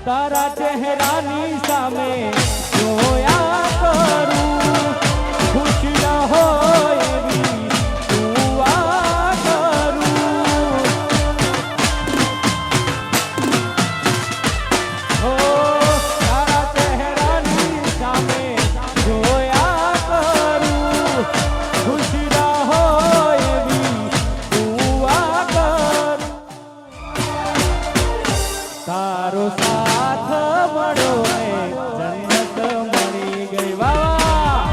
તારા ચહેરાની સામે જોયા કરું ખુશ ન હોય એવી દુઆ કરું હો તારા ચહેરાની સામે જોયા કરું ખુશ ન હોય એવી દુઆ કરું તારો સાથ મળ્યો ને જન્નત મળી ગઈ વાહ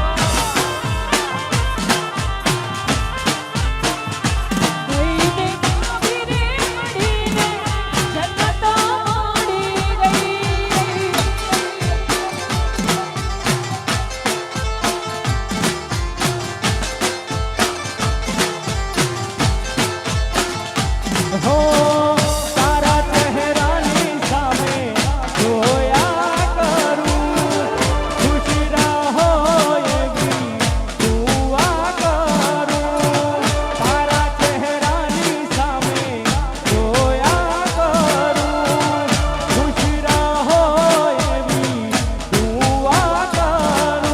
કોઈને કાબીરે મળીને જન્નત મળી ગઈ હો તારા ચહેરાની સામે જોયા કરું ખુશ રહો એવી દુઆ કરું તારા ચહેરાની સામે જોયા કરું ખુશ રહો એવી દુઆ કરું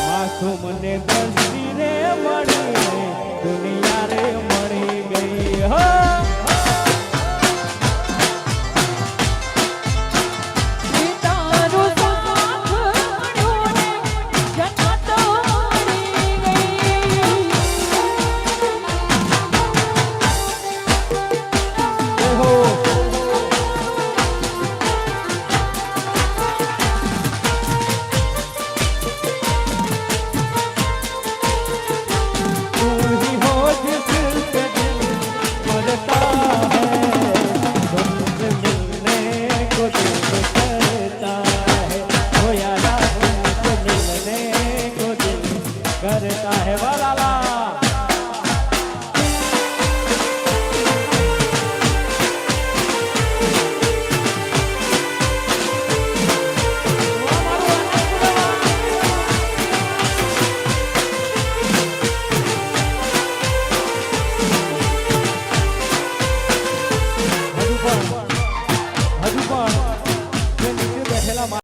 માસૂમને દસ્તી રે મળી દુનિયા રે મળી ગઈ હો તારો સાથ મળ્યો ને જન્નત મળી ગઈ ઓહો तू ही हो जिसके दिल मरता है तुमसे मिलने को दिल करता है हो यारा तुमसे मिलने को दिल करता है